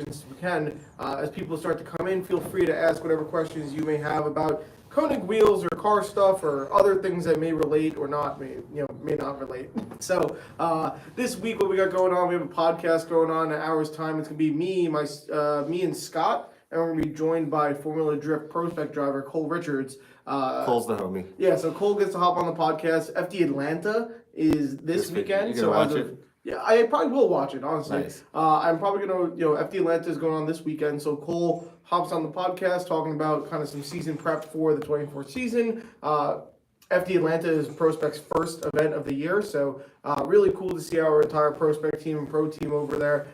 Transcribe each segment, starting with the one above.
as we can. As people start to come in, feel free to ask whatever questions you may have about Konig wheels or car stuff or other things that may relate or not, may not relate. So this week, what we got going on, we have a podcast going on in an hour's time. It's gonna be me and Scott, and we're gonna be joined by Formula Drift Prospect driver Cole Richards. Cole's the homie. Yeah, so Cole gets to hop on the podcast. FD Atlanta is this weekend. You gonna watch it? Yeah, I probably will watch it, honestly. Nice. I'm probably going to, FD Atlanta is going on this weekend, so Cole hops on the podcast talking about kind of some season prep for the 24th season. FD Atlanta is Prospect's first event of the year, so really cool to see our entire Prospect team and pro team over there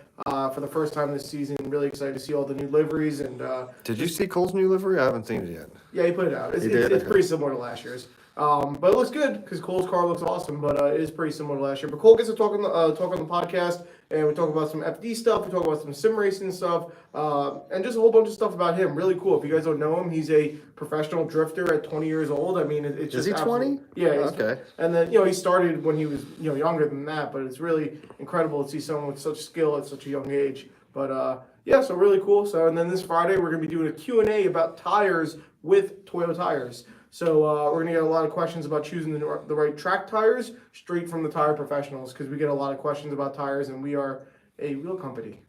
for the first time this season. Really excited to see all the new liveries. And Did you see Cole's new livery? I haven't seen it yet. Yeah, he put it out. It's pretty similar to last year's. But it looks good because Cole's car looks awesome, but it is pretty similar to last year. But Cole gets to talk on the podcast, and we talk about some FD stuff, we talk about some sim racing stuff, and just a whole bunch of stuff about him. Really cool. If you guys don't know him, he's a professional drifter at 20 years old. I mean, it's just... Is he 20? Yeah. Okay. And then, he started when he was, younger than that, but it's really incredible to see someone with such skill at such a young age. But, yeah, so really cool. So, and then this Friday, we're going to be doing a Q&A about tires with Toyo Tires. So we're going to get a lot of questions about choosing the right track tires straight from the tire professionals, because we get a lot of questions about tires, and we are a wheel company.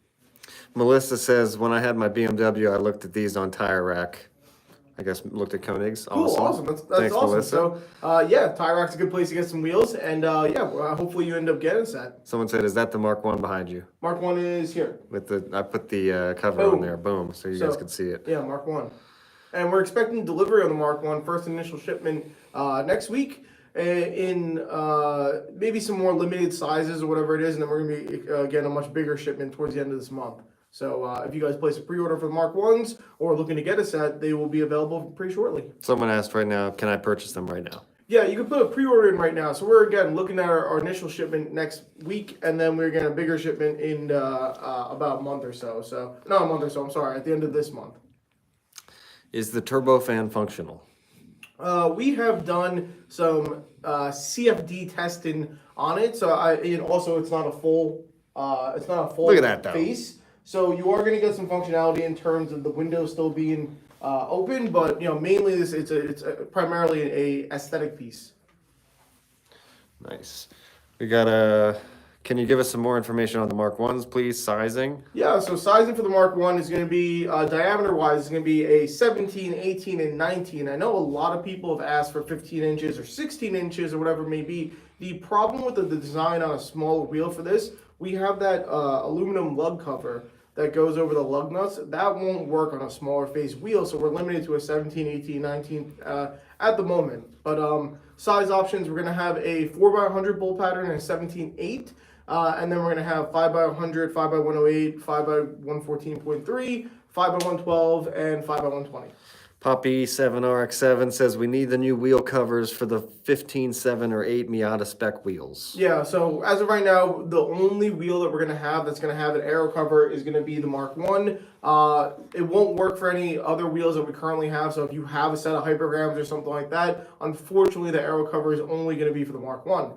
Melissa says, when I had my BMW, I looked at these on Tire Rack. I guess looked at Konig's. Cool, awesome. That's Thanks, awesome. Melissa. So, yeah, Tire Rack's a good place to get some wheels, and hopefully you end up getting set. Someone said, is that the Mark 1 behind you? Mark 1 is here. I put the cover on there, boom, so you guys could see it. Yeah, Mark 1. And we're expecting delivery on the Mark 1, first initial shipment next week in maybe some more limited sizes or whatever it is, and then we're going to be, again, a much bigger shipment towards the end of this month. So if you guys place a pre-order for the Mark 1s or looking to get a set, they will be available pretty shortly. Someone asked right now, can I purchase them right now? Yeah, you can put a pre-order in right now. So we're, again, looking at our initial shipment next week, and then we're getting a bigger shipment in about a month or so. Not a month or so, I'm sorry, at the end of this month. Is the turbofan functional? We have done some CFD testing on it, so and also it's not a full Look at that, though. face. So you are going to get some functionality in terms of the window still being open, but mainly it's primarily a aesthetic piece. Nice. We got can you give us some more information on the Mark 1s, please? Sizing? Yeah, so sizing for the Mark 1 is going to be, diameter-wise, is going to be a 17, 18, and 19. I know a lot of people have asked for 15 inches or 16 inches or whatever it may be. The problem with the design on a smaller wheel for this, we have that aluminum lug cover that goes over the lug nuts. That won't work on a smaller face wheel, so we're limited to a 17, 18, 19 at the moment. But size options, we're going to have a 4x100 bolt pattern and a 17/8. And then we're going to have 5x100, 5x108, 5x114.3, 5x112, and 5x120. Poppy 7RX7 says we need the new wheel covers for the 15, 7, or 8 Miata spec wheels. Yeah, so as of right now, the only wheel that we're going to have that's going to have an aero cover is going to be the Mark 1. It won't work for any other wheels that we currently have, so if you have a set of hypergrams or something like that, unfortunately the aero cover is only going to be for the Mark 1.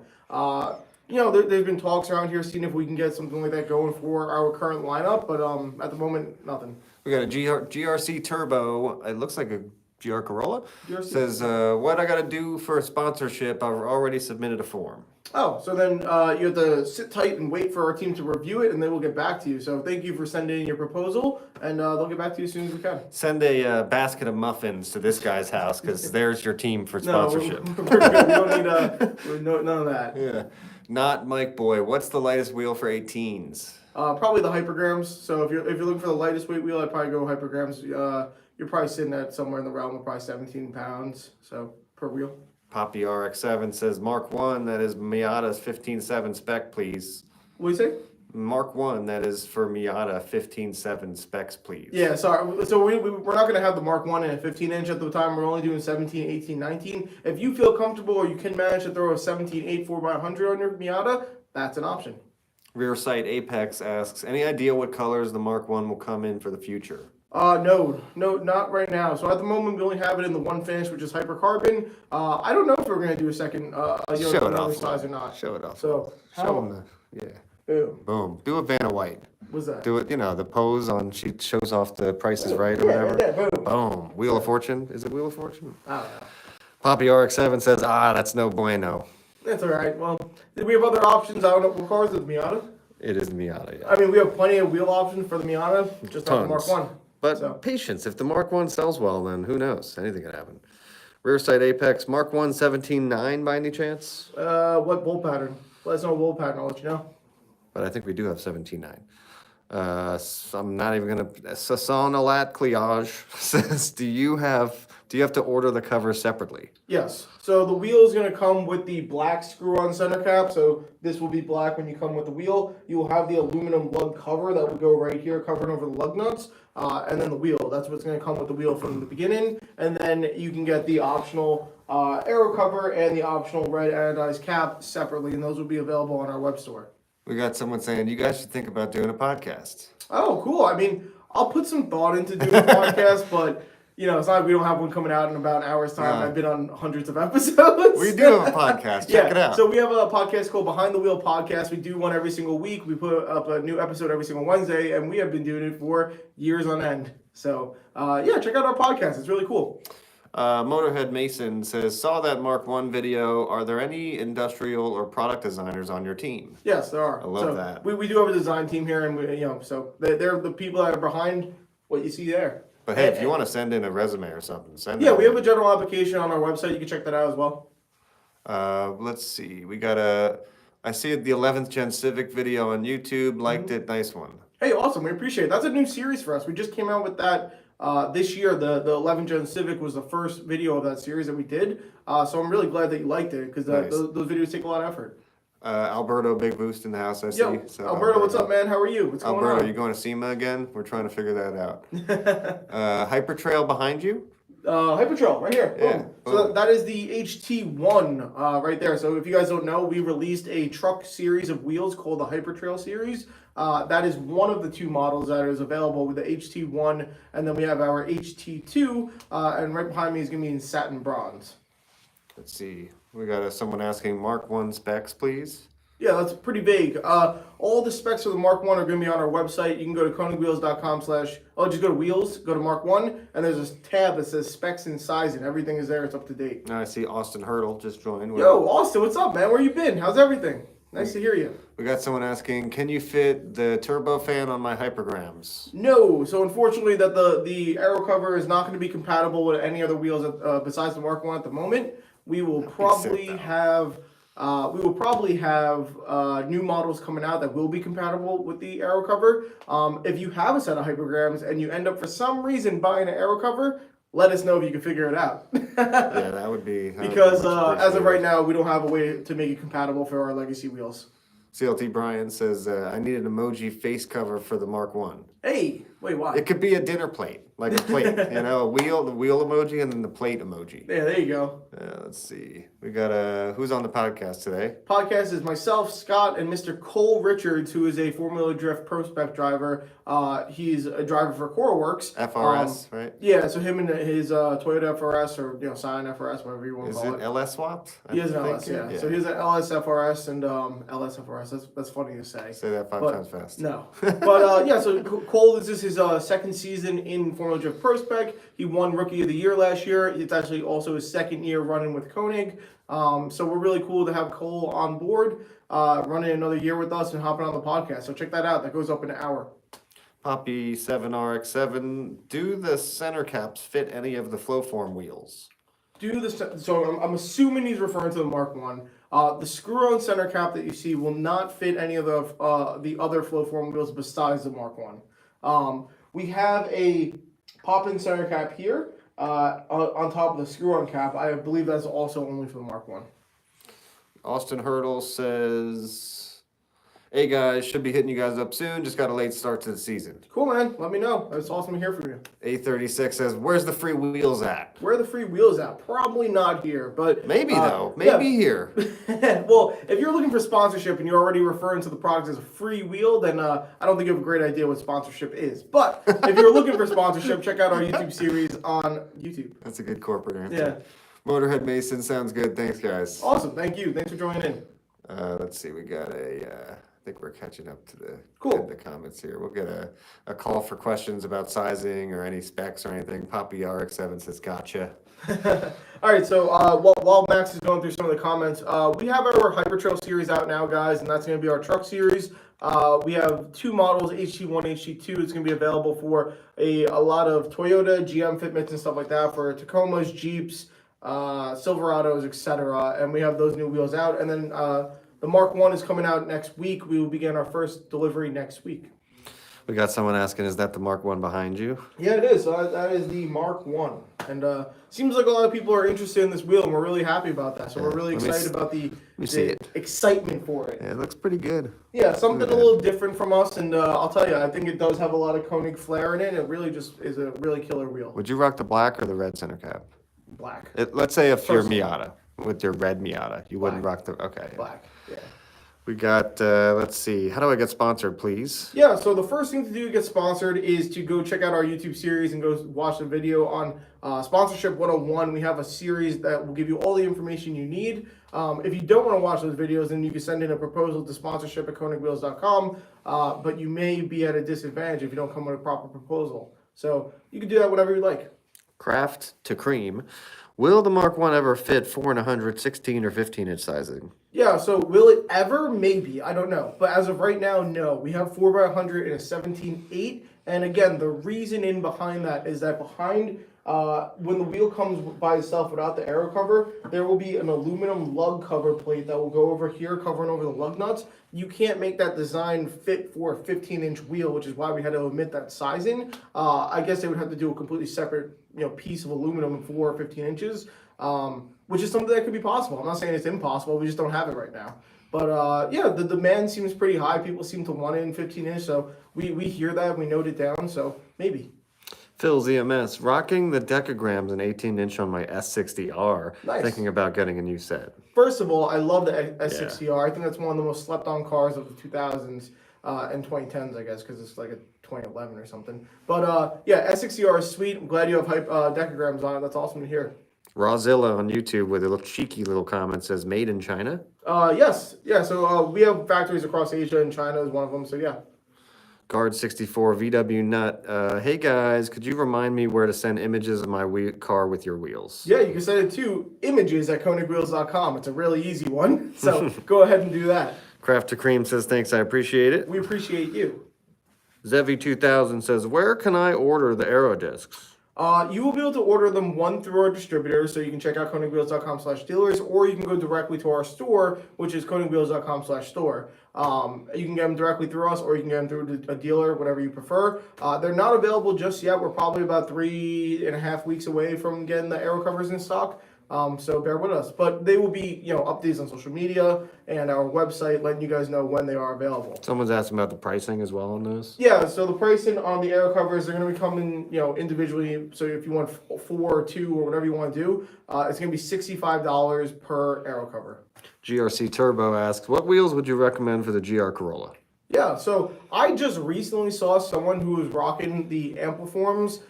There's been talks around here seeing if we can get something like that going for our current lineup, but at the moment, nothing. We got a GRC Turbo. It looks like a GR Corolla. GRC. Says, what I got to do for a sponsorship? I've already submitted a form. Oh, so then you have to sit tight and wait for our team to review it, and then we'll get back to you. So thank you for sending in your proposal, and they'll get back to you as soon as we can. Send a basket of muffins to this guy's house, because there's your team for sponsorship. No, we're good. We don't need none of that. Yeah. Not Mike Boy. What's the lightest wheel for 18s? Probably the hypergrams. So if you're looking for the lightest weight wheel, I'd probably go hypergrams. You're probably sitting at somewhere in the realm of probably 17 pounds per wheel. Poppy RX7 says Mark 1, that is Miata's 15.7 spec, please. What do you say? Mark 1, that is for Miata 15.7 specs, please. Yeah, sorry. So we're not going to have the Mark 1 and a 15-inch at the time. We're only doing 17, 18, 19. If you feel comfortable or you can manage to throw a 17.8 4x100 on your Miata, that's an option. Rear Sight Apex asks, any idea what colors the Mark 1 will come in for the future? No, not right now. So at the moment, we only have it in the one finish, which is hypercarbon. I don't know if we're going to do a second, another size or not. Show it off. So Show them the, yeah. Boom. Boom. Do a Vanna White. What's that? Do it, the pose on, she shows off the Price is Right or Yeah, whatever. yeah, boom. Boom. Wheel of Fortune. Is it Wheel of Fortune? I don't know. Poppy RX7 says, that's no bueno. That's all right. Well, we have other options. I don't know what cars is the Miata. It is Miata, yeah. I mean, we have plenty of wheel options for the Miata, just not the Mark Tons. 1. But So. patience. If the Mark 1 sells well, then who knows? Anything could happen. Rear side apex, Mark 1 17.9 by any chance? What bolt pattern? Let us know what bolt pattern. I'll let you know. But I think we do have 17.9. So I'm not even gonna. Sasan Alat Cliage says, do you have to order the cover separately? Yes. So the wheel is going to come with the black screw-on center cap. So this will be black when you come with the wheel. You will have the aluminum lug cover that will go right here, covering over the lug nuts, and then the wheel. That's what's going to come with the wheel from the beginning. And then you can get the optional aero cover and the optional red anodized cap separately, and those will be available on our web store. We got someone saying you guys should think about doing a podcast. Oh, cool. I mean, I'll put some thought into doing a podcast, but it's not like we don't have one coming out in about an hour's time. I've been on hundreds of episodes. We do have a podcast. Check it out. So we have a podcast called Behind the Wheel Podcast. We do one every single week. We put up a new episode every single Wednesday, and we have been doing it for years on end. So, check out our podcast. It's really cool. Motorhead Mason says, saw that Mark 1 video. Are there any industrial or product designers on your team? Yes, there are. I love that. We do have a design team here, and so they're the people that are behind what you see there. But hey, if you want to send in a resume or something, send it. Yeah, we have a general application on our website. You can check that out as well. Let's see. We got I see the 11th Gen Civic video on YouTube. Liked it. Nice one. Hey, awesome. We appreciate it. That's a new series for us. We just came out with that this year. The 11th Gen Civic was the first video of that series that we did. So I'm really glad that you liked it because Nice. those videos take a lot of effort. Alberto, big boost in the house, I see. Yo, So, Alberto, what's up, man? How are you? What's going Alberto, on? you going to SEMA again? We're trying to figure that out. Hyper Trail behind you? Hypertrail, right here. Yeah, Boom. So that is the HT1 right there. So if you guys don't know, we released a truck series of wheels called the Hypertrail series. That is one of the two models that is available with the HT1, and then we have our HT2, and right behind me is going to be in satin bronze. Let's see. We got someone asking Mark 1 specs, please. Yeah, that's pretty vague. All the specs of the Mark 1 are going to be on our website. You can go to konigwheels.com/ just go to wheels, go to Mark 1, and there's this tab that says specs and size, and everything is there. It's up to date. Now I see Austin Hurdle just joined. Yo, Austin, what's up, man? Where you been? How's everything? Nice to hear you. We got someone asking, can you fit the turbofan on my hypergrams? No, so unfortunately that the aero cover is not going to be compatible with any other wheels besides the Mark 1 at the moment. We will probably have new models coming out that will be compatible with the aero cover. If you have a set of hypergrams and you end up for some reason buying an aero cover, let us know if you can figure it out. Yeah, that would be because as of right now, we don't have a way to make it compatible for our legacy wheels. CLT Brian says, I need an emoji face cover for the Mark 1. Hey, wait, why? It could be a dinner plate, like a plate, the wheel emoji and then the plate emoji. Yeah, there you go. Let's see. We got who's on the podcast today? Podcast is myself, Scott, and Mr. Cole Richards, who is a Formula Drift Pro Spec driver. He's a driver for CoreWorks. FRS, right? Yeah, so him and his Toyota FRS or Scion FRS, whatever you want to call it. Is it LS swapped? He has an LS, yeah. So he has an LS FRS and LS FRS. That's funny to say. Say that five times fast. No. But so Cole, this is his second season in Formula Drift Pro Spec. He won Rookie of the Year last year. It's actually also his second year running with Konig. So we're really cool to have Cole on board, running another year with us and hopping on the podcast. So check that out. That goes up in an hour. Poppy 7RX7, do the center caps fit any of the Flowform wheels? So I'm assuming he's referring to the Mark 1. The screw-on center cap that you see will not fit any of the other Flowform wheels besides the Mark 1. We have a pop-in center cap here on top of the screw-on cap. I believe that's also only for the Mark 1. Austin Hurdle says, hey guys, should be hitting you guys up soon. Just got a late start to the season. Cool, man. Let me know. It's awesome to hear from you. A36 says, where's the free wheels at? Where are the free wheels at? Probably not here, but... Maybe though. Maybe here. Well, if you're looking for sponsorship and you're already referring to the product as a free wheel, then I don't think you have a great idea what sponsorship is. But if you're looking for sponsorship, check out our YouTube series on YouTube. That's a good corporate answer. Yeah. Motorhead Mason sounds good. Thanks, guys. Awesome. Thank you. Thanks for joining in. Let's see. We got I think we're catching up to the Cool. the comments here. We'll get a call for questions about sizing or any specs or anything. Poppy RX7 says gotcha. All right, so while Max is going through some of the comments, we have our Hypertrail series out now, guys, and that's going to be our truck series. We have two models, HT1, HT2. It's going to be available for a lot of Toyota, GM fitments, and stuff like that for Tacomas, Jeeps, Silverados, etc. And we have those new wheels out. And then the Mark 1 is coming out next week. We will begin our first delivery next week. We got someone asking, is that the Mark 1 behind you? Yeah, it is. So that is the Mark 1. And seems like a lot of people are interested in this wheel, and we're really happy about that. So we're really excited about the excitement for it. Yeah, it looks pretty good. Yeah, something a little different from us. And I'll tell you, I think it does have a lot of Koenig flair in it. It really just is a really killer wheel. Would you rock the black or the red center cap? Black. Let's say if you're Miata, with your red Miata, you wouldn't rock the, okay. Black, yeah. We got, let's see, how do I get sponsored, please? Yeah, so the first thing to do to get sponsored is to go check out our YouTube series and go watch the video on Sponsorship 101. We have a series that will give you all the information you need. If you don't want to watch those videos, then you can send in a proposal to sponsorship@konigwheels.com, but you may be at a disadvantage if you don't come with a proper proposal. So you can do that whenever you like. Craft to cream. Will the Mark 1 ever fit 4 and 100, 16 or 15-inch sizing? Yeah, so will it ever? Maybe. I don't know. But as of right now, no. We have 4x100 and a 17.8. And again, the reasoning behind that is that behind, when the wheel comes by itself without the aero cover, there will be an aluminum lug cover plate that will go over here, covering over the lug nuts. You can't make that design fit for a 15-inch wheel, which is why we had to omit that sizing. I guess they would have to do a completely separate, piece of aluminum for 15 inches, which is something that could be possible. I'm not saying it's impossible. We just don't have it right now. But yeah, the demand seems pretty high. People seem to want it in 15-inch, so we hear that, we note it down, so maybe. Phil's EMS, rocking the decograms an 18-inch on my S60R. Nice. Thinking about getting a new set. First of all, I love the S60R. I think that's one of the most slept-on cars of the 2000s and 2010s, I guess, because it's like a 2011 or something. But yeah, S60R is sweet. I'm glad you have decograms on it. That's awesome to hear. Rawzilla on YouTube with a little cheeky little comment says, made in China? Yes. Yeah, so we have factories across Asia, and China is one of them, so yeah. Guard 64 VW Nut. Hey guys, could you remind me where to send images of my car with your wheels? Yeah, you can send it to images@konigwheels.com. It's a really easy one, so go ahead and do that. Craft to Cream says, thanks, I appreciate it. We appreciate you. Zevi 2000 says, where can I order the Aero discs? You will be able to order them through our distributor, so you can check out konigwheels.com/dealers, or you can go directly to our store, which is konigwheels.com/store. You can get them directly through us, or you can get them through a dealer, whatever you prefer. They're not available just yet. We're probably about 3.5 weeks away from getting the aero covers in stock. So bear with us, but they will be, updates on social media and our website, letting you guys know when they are available. Someone's asking about the pricing as well on those. Yeah, so the pricing on the aero covers, they're going to be coming, individually. So if you want 4 or 2 or whatever you want to do, it's going to be $65 per aero cover. GRC Turbo asks, what wheels would you recommend for the GR Corolla? Yeah, so I just recently saw someone who was rocking the Ampliforms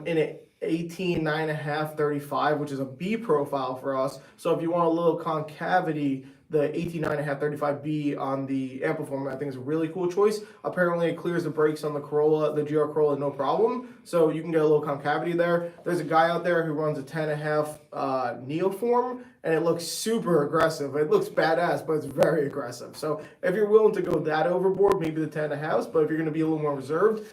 in an 18, 9.5, 35, which is a B profile for us. So if you want a little concavity, the 18, 9.5, 35B on the Ampliform, I think is a really cool choice. Apparently it clears the brakes on the Corolla, the GR Corolla, no problem. So you can get a little concavity there. There's a guy out there who runs a 10.5 Neoform, and it looks super aggressive. It looks badass, but it's very aggressive. So if you're willing to go that overboard, maybe the 10.5s, but if you're going to be a little more reserved,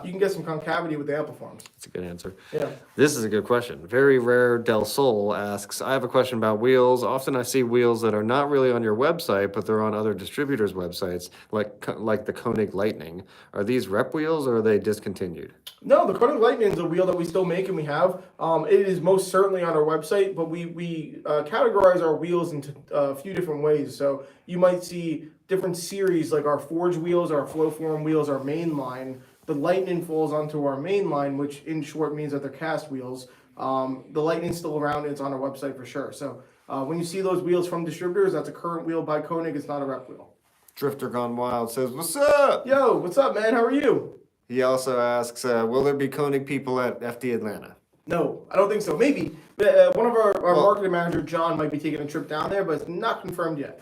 you can get some concavity with the Ampliforms. That's a good answer. Yeah. This is a good question. Very Rare Del Sol asks, I have a question about wheels. Often I see wheels that are not really on your website, but they're on other distributors' websites, like the Koenig Lightning. Are these rep wheels or are they discontinued? No, the Koenig Lightning is a wheel that we still make and we have. It is most certainly on our website, but we categorize our wheels into a few different ways. So you might see different series, like our Forge wheels, our Flowform wheels, our main line. The Lightning falls onto our main line, which in short means that they're cast wheels. The Lightning's still around, and it's on our website for sure. So when you see those wheels from distributors, that's a current wheel by Koenig. It's not a rep wheel. Drifter Gone Wild says, what's up? Yo, what's up, man? How are you? He also asks, will there be Koenig people at FD Atlanta? No, I don't think so. Maybe. One of our marketing manager, John, might be taking a trip down there, but it's not confirmed yet.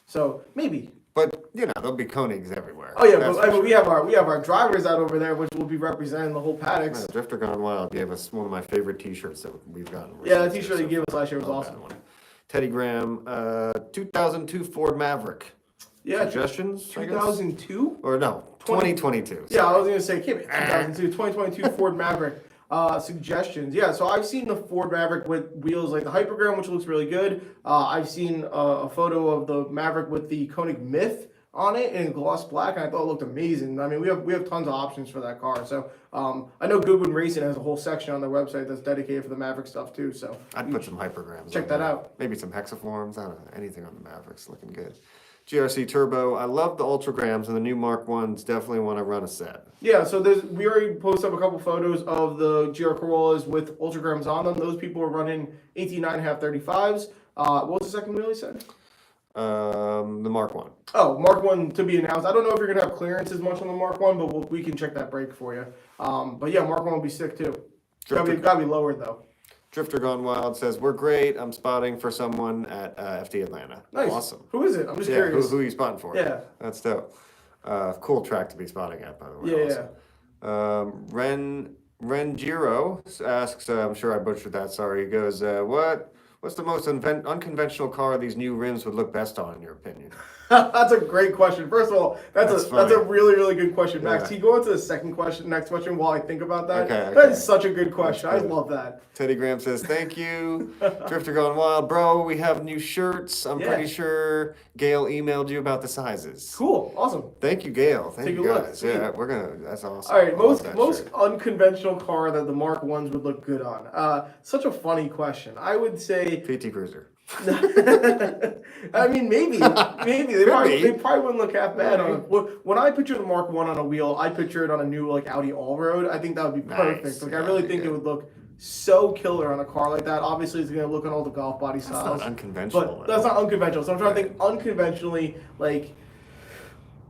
So, maybe. But you know, there'll be Konigs everywhere. Oh yeah, That's but I for mean, sure. we have our drivers out over there, which will be representing the whole paddocks. Yeah, Drifter Gone Wild gave us one of my favorite T-shirts that we've gotten. Yeah, that received T-shirt he so gave us far. last year was Love that awesome. one. Teddy Graham, 2002 Ford Maverick. Yeah, Suggestions, I guess? 2002 Or no, 2022. Yeah, I was gonna say, can't be 2022 Ford Maverick. Suggestions. Yeah, so I've seen the Ford Maverick with wheels like the Hypergram, which looks really good. I've seen a photo of the Maverick with the Koenig Myth on it in gloss black, and I thought it looked amazing. I mean, we have tons of options for that car. So I know Goodwin Racing has a whole section on their website that's dedicated for the Maverick stuff too. So I'd put some hypergrams. check that out. Maybe some hexaforms. I don't know. Anything on the Mavericks looking good. GRC Turbo. I love the Ultragrams, and the new Mark 1s definitely want to run a set. Yeah, so we already posted up a couple photos of the GR Corollas with Ultragrams on them. Those people are running 18.5 35s. What was the second wheel he said? The Mark 1. Oh, Mark 1 to be announced. I don't know if you're going to have clearance as much on the Mark 1, but we can check that break for you. But yeah, Mark 1 will be sick too. Gotta be lowered though. Drifter Gone Wild says, we're great. I'm spotting for someone at FD Atlanta. Nice. Awesome. Who is it? I'm just Yeah, curious. who are you spotting for? Yeah. That's dope. Cool track to be spotting at, by the way. Yeah, awesome. Renjiro asks, I'm sure I butchered that, sorry. He goes, what's the most unconventional car these new rims would look best on, in your opinion? That's a great question. First of all, that's a really, really good question, Max. Yeah. Can you go into the next question while I think about that? Okay. That is such a good question. I love that. Teddy Graham says, thank you. Drifter Gone Wild. Bro, we have new shirts. I'm pretty sure Gail emailed you about the sizes. Cool. Awesome. Thank you, Gail. Thank Take you a look. guys. Yeah, that's awesome. All right, I love that most shirt. unconventional car that the Mark 1s would look good on. Such a funny question. I would say PT Cruiser. I mean, maybe they probably wouldn't look half bad on it. When I picture the Mark 1 on a wheel, I picture it on a new like Audi Allroad. I think that would be perfect. Nice. Like Yeah, I really think it would look so killer on a car like that. Obviously, it's gonna look on all the golf body styles. That's not unconventional. But that's not unconventional. So I'm trying to think unconventionally, like.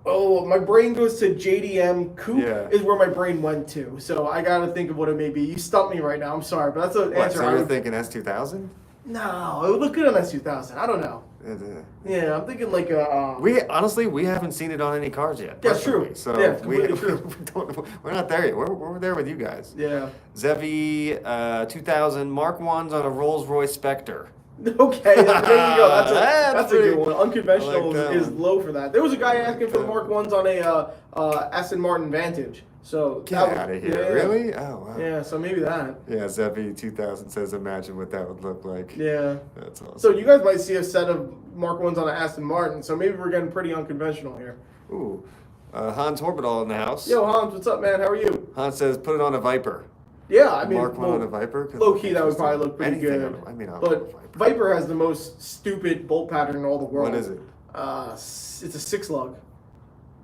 Oh, my brain goes to JDM Coupe is where my brain went to. So I gotta think of what it may be. You stumped me right now. I'm sorry, but that's an answer. So you're thinking S2000? No, it would look good on S2000. I don't know. Yeah, I'm thinking like a. We haven't seen it on any cars yet. That's true. So Yeah, completely true. we're not there yet. We're there with you guys. Yeah. Zevi 2000 Mark 1s on a Rolls Royce Spectre. Okay, there you go. That's a good one. Unconventional like is low for that. There was a guy asking for the Mark 1s on a Aston Martin Vantage. So Get out of here. Really? Oh, wow. Yeah, so maybe that. Yeah, Zevi 2000 says, imagine what that would look like. Yeah. That's awesome. So you guys might see a set of Mark 1s on an Aston Martin, so maybe we're getting pretty unconventional here. Ooh. Hans Orbital in the house. Yo, Hans, what's up, man? How are you? Hans says, put it on a Viper. Yeah, I mean, Mark 1 on a Viper? Low key, that would probably look pretty Anything good. on a- I mean, I'll but go Viper. Viper has the most stupid bolt pattern in all the world. What is it? It's a 6 lug.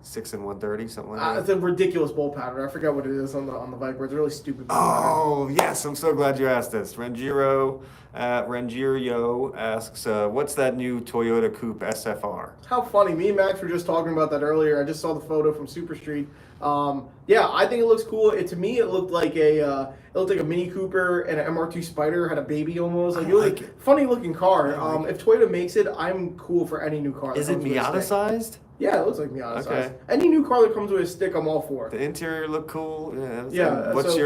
6 and 130, something like that? It's a ridiculous bolt pattern. I forgot what it is on the Viper. It's a really stupid bolt pattern. Oh, yes, I'm so glad you asked this. Renjiro asks, what's that new Toyota Coupe SFR? How funny. Me and Max were just talking about that earlier. I just saw the photo from Super Street. Yeah, I think it looks cool. To me, it looked like a Mini Cooper and an MR2 Spider had a baby almost. Like, it was a funny looking car. If Toyota makes it, I'm cool for any new car. Is it Miata sized? Yeah, it looks like Miata size. Okay. Any new car that comes with a stick, I'm all for. The interior look cool. Yeah. What's so-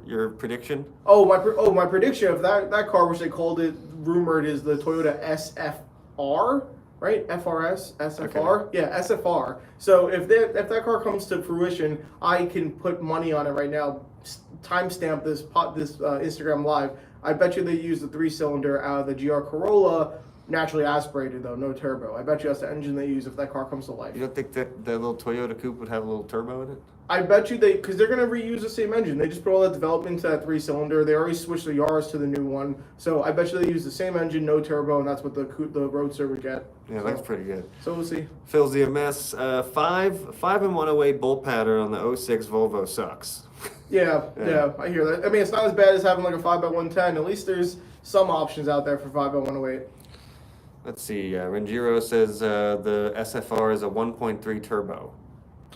your prediction? My prediction of that car, which they called it, rumored, is the Toyota SFR, right? FRS, SFR, Okay. yeah, SFR. So if that car comes to fruition, I can put money on it right now. Timestamp this Instagram live. I bet you they use the 3-cylinder out of the GR Corolla. Naturally aspirated though, no turbo. I bet you that's the engine they use if that car comes to life. You don't think that the little Toyota Coupe would have a little turbo in it? I bet you because they're gonna reuse the same engine. They just put all that development into that 3-cylinder. They already switched the Yaris to the new one, so I bet you they use the same engine, no turbo, and that's what the Roadster would get. Yeah, that's pretty good. So we'll see. Phil's the mess. 5 and 108 bolt pattern on the 06 Volvo sucks. Yeah, I hear that. I mean, it's not as bad as having like a 5x110. At least there's some options out there for 5x108. Let's see. Renjiro says the SFR is a 1.3 turbo.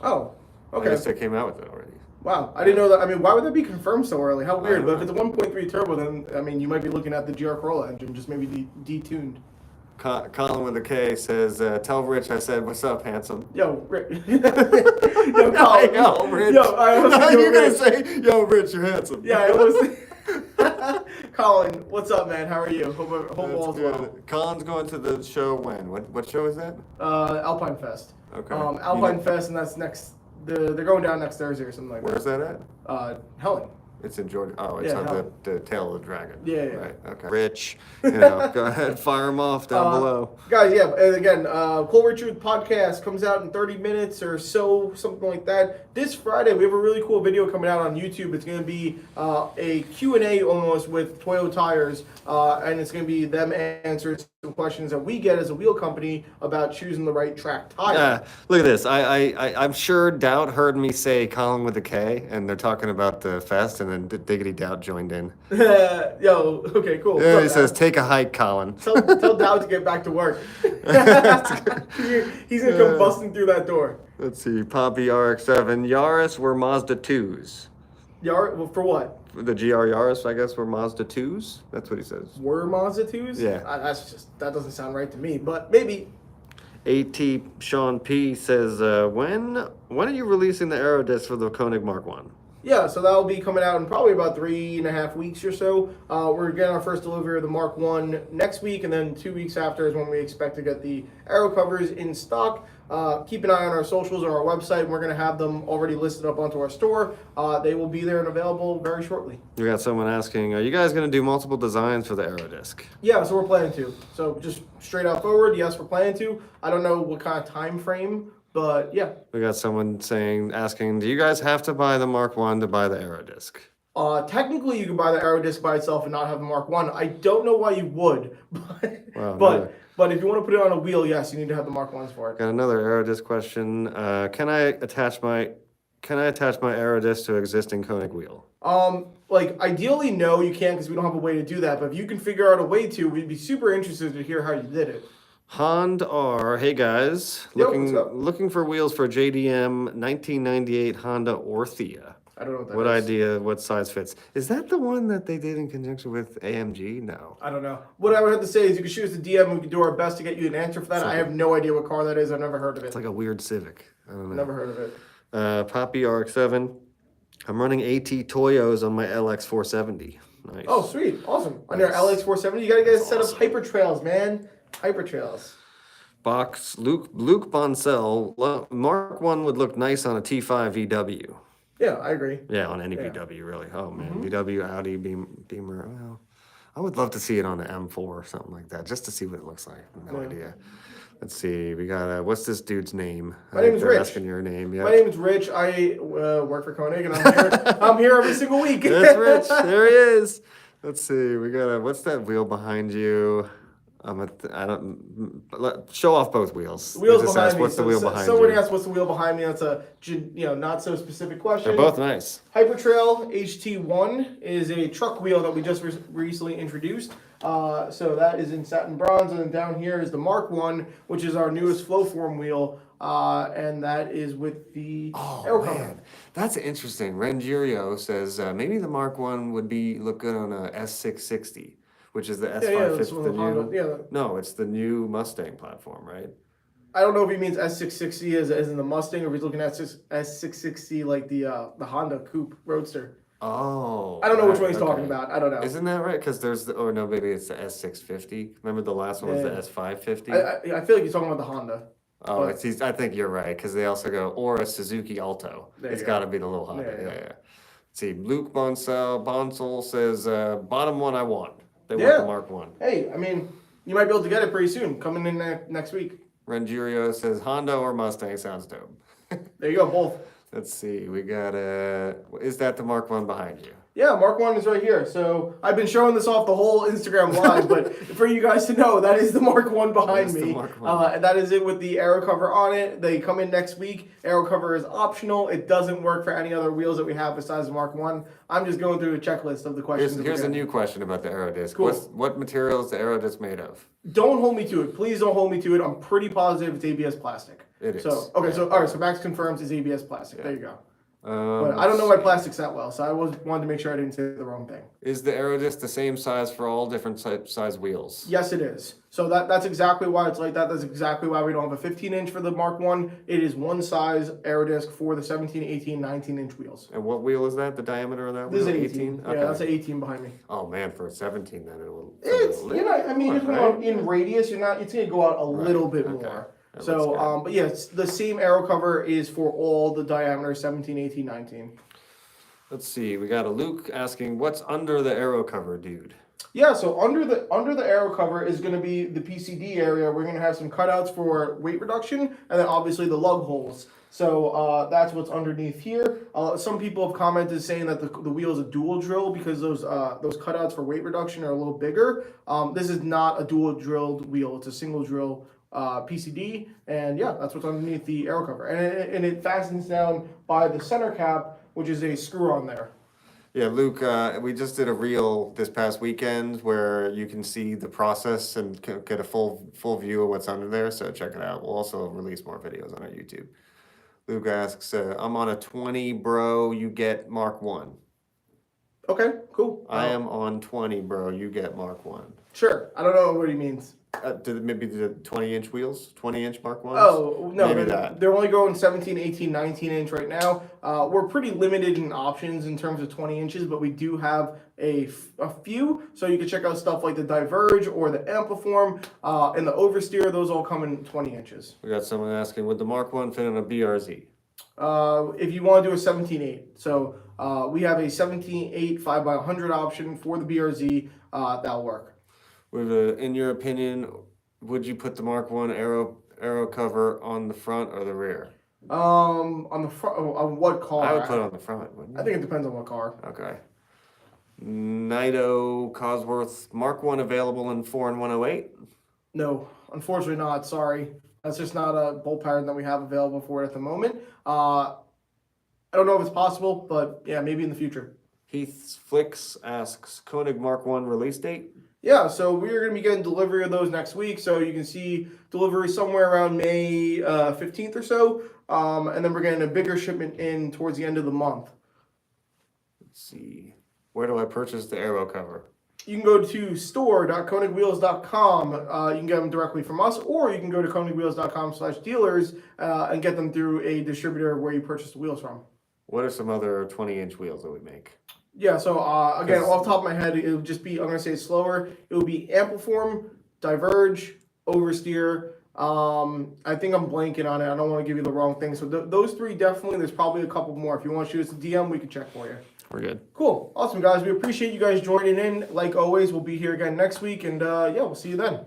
Oh, I okay. guess they came out with it already. Wow, I didn't know that. I mean, why would that be confirmed so early? How weird. I But don't if it's a 1.3 turbo, then I mean, you might be looking at the GR Corolla engine, just maybe detuned. Colin with a K says, tell Rich I said, what's up, handsome? Yo, Rich. Yo, Colin. Yo, Rich. Yo, I was like, You're going to say, yo, Rich, you're handsome. Yeah, it was. Colin, what's up, man? How are you? Hope all's well. Colin's going to the show when? What show is that? Alpine Fest. Okay. Alpine Fest, and that's next. They're going down next Thursday or something like that. Where's that at? Helen. It's in Georgia. Oh, it's Yeah, on the tail of the dragon. Yeah. Right. Okay. Rich, go ahead, fire them off down below. Guys, yeah, and again, Cold Richard podcast comes out in 30 minutes or so, something like that. This Friday, we have a really cool video coming out on YouTube. It's going to be a Q&A almost with Toyo Tires, and it's going to be them answering some questions that we get as a wheel company about choosing the right track tire. Look at this. I'm sure Doubt heard me say Colin with a K, and they're talking about the fest, and then Diggity Doubt joined in. Yo, okay, cool. Yeah, he says, take a hike, Colin. Tell Doubt to get back to work. He's going to come busting through that door. Let's see, Poppy RX-7. Yaris were Mazda 2s. For what? The GR Yaris, I guess, were Mazda 2s? That's what he says. Were Mazda 2s? Yeah. That doesn't sound right to me, but maybe. AT Sean P says, when are you releasing the Aero disc for the Koenig Mark 1? Yeah, so that'll be coming out in probably about 3.5 weeks or so. We're getting our first delivery of the Mark 1 next week, and then 2 weeks after is when we expect to get the Aero covers in stock. Keep an eye on our socials or our website. We're going to have them already listed up onto our store. They will be there and available very shortly. We got someone asking, are you guys going to do multiple designs for the Aero disc? Yeah, so we're planning to. So just straight out forward, yes, we're planning to. I don't know what kind of time frame, but yeah. We got someone asking, do you guys have to buy the Mark 1 to buy the Aero disc? Technically, you can buy the Aero disc by itself and not have the Mark 1. I don't know why you would, but if you want to put it on a wheel, yes, you need to have the Mark 1s for it. Got another Aero disc question. Can I attach my Aero disc to an existing Koenig wheel? Ideally, no, you can't because we don't have a way to do that. But if you can figure out a way to, we'd be super interested to hear how you did it. Honda R, hey guys, looking for wheels for JDM 1998 Honda Orthia. I don't know what that is. What idea, what size fits? Is that the one that they did in conjunction with AMG? No. I don't know. What I would have to say is you can shoot us a DM and we can do our best to get you an answer for that. I have no idea what car that is. I've never heard of it. It's like a weird Civic. I don't know. Never heard of it. Poppy RX-7. I'm running AT Toyos on my LX470. Nice. Oh, sweet. Awesome. On your LX470, you got to get a set of Hyper Trails, man. Hyper Trails. Box Luke Boncell. Mark 1 would look nice on a T5 VW. Yeah, I agree. Yeah, on any VW, really. Oh, man. VW, Audi, Beamer. Well, I would love to see it on the M4 or something like that, just to see what it looks like. No idea. Let's see. We got, what's this dude's name? My name is Rich. Asking your name. Yeah. My name is Rich. I work for Koenig, and I'm here every single week. That's Rich. There he is. Let's see. We got what's that wheel behind you? Show off both wheels. The wheels behind me. What's the wheel behind you? Somebody asked what's the wheel behind me. That's a not so specific question. They're both nice. Hypertrail HT1 is a truck wheel that we just recently introduced. So that is in satin bronze, and then down here is the Mark 1, which is our newest Flowform wheel, and that is with the Aero cover. That's interesting. Rengirio says maybe the Mark 1 would look good on a S660. Which is the S550. No, it's the new Mustang platform, right? I don't know if he means S660 as in the Mustang, or if he's looking at S660 like the Honda Coupe Roadster. Oh. I don't know which one he's talking about. I don't know. Isn't that right? Because maybe it's the S650. Remember the last one was the S550? I feel like he's talking about the Honda. Oh, I think you're right, because they also go, or a Suzuki Alto. It's got to be the little Honda. Yeah. Let's see, Luke Bonsell says, bottom one I want. They want the Mark 1. Hey, I mean, you might be able to get it pretty soon. Coming in next week. Rengirio says Honda or Mustang sounds dope. There you go, both. Let's see. We got is that the Mark 1 behind you? Yeah, Mark 1 is right here. So I've been showing this off the whole Instagram live, but for you guys to know, that is the Mark 1 behind me. And that is it with the Aero cover on it. They come in next week. Aero cover is optional. It doesn't work for any other wheels that we have besides the Mark 1. I'm just going through a checklist of the questions. Here's a new question about the Aero disc. Cool. What material is the Aero disc made of? Don't hold me to it. Please don't hold me to it. I'm pretty positive it's ABS plastic. It is. So, okay, so all right, so Max confirms it's ABS plastic. Yeah. There you go. But I don't know my plastics that well, so I wanted to make sure I didn't say the wrong thing. Is the aero disc the same size for all different size wheels? Yes, it is. So that's exactly why it's like that. That's exactly why we don't have a 15-inch for the Mark 1. It is one size aero disc for the 17, 18, 19-inch wheels. And what wheel is that? The diameter of that This wheel? is 18. Yeah, that's an 18 behind me. Oh man, for a 17 then it will. It's, I mean, it's going out in radius. It's going to go out a little bit more. So, but yeah, it's the same aero cover is for all the diameter 17, 18, 19. Let's see. We got a Luke asking, "What's under the aero cover, dude?" Yeah, so under the aero cover is going to be the PCD area. We're going to have some cutouts for weight reduction, and then obviously the lug holes. So that's what's underneath here. Some people have commented saying that the wheel is a dual drill because those cutouts for weight reduction are a little bigger. This is not a dual drilled wheel; it's a single drill PCD, and yeah, that's what's underneath the aero cover, and it fastens down by the center cap, which is a screw on there. Yeah, Luke, we just did a reel this past weekend where you can see the process and get a full view of what's under there, so check it out. We'll also release more videos on our YouTube. Luke asks, I'm on a 20, bro, you get Mark 1. Okay, cool. I am on 20, bro, you get Mark 1. Sure, I don't know what he means. Maybe the 20-inch wheels? 20-inch Mark 1s? Oh, no, maybe that. They're only going 17, 18, 19-inch right now. We're pretty limited in options in terms of 20 inches, but we do have a few. So you can check out stuff like the Diverge or the Ampliform and the Oversteer. Those all come in 20 inches. We got someone asking, would the Mark 1 fit on a BRZ? If you want to do a 17.8. So we have a 17.8 5x100 option for the BRZ. That'll work. In your opinion, would you put the Mark 1 aero cover on the front or the rear? On the front, on what car? I would put it on the front, wouldn't you? I think it depends on what car. Okay. Nido Cosworth, Mark 1 available in 4 and 108? No, unfortunately not. Sorry. That's just not a bolt pattern that we have available for it at the moment. I don't know if it's possible, but yeah, maybe in the future. Heath Flicks asks, Koenig Mark 1 release date? Yeah, so we're going to be getting delivery of those next week. So you can see delivery somewhere around May 15th or so. And then we're getting a bigger shipment in towards the end of the month. Let's see. Where do I purchase the aero cover? You can go to store.konigwheels.com. You can get them directly from us, or you can go to konigwheels.com/dealers and get them through a distributor where you purchase the wheels from. What are some other 20-inch wheels that we make? Yeah, so again, off the top of my head, it would just be, I'm going to say it slower. It would be Ampliform, Diverge, Oversteer. I think I'm blanking on it. I don't want to give you the wrong thing. So those three definitely. There's probably a couple more. If you want to shoot us a DM, we can check for you. We're good. Cool. Awesome, guys. We appreciate you guys joining in. Like always, we'll be here again next week. And yeah, we'll see you then.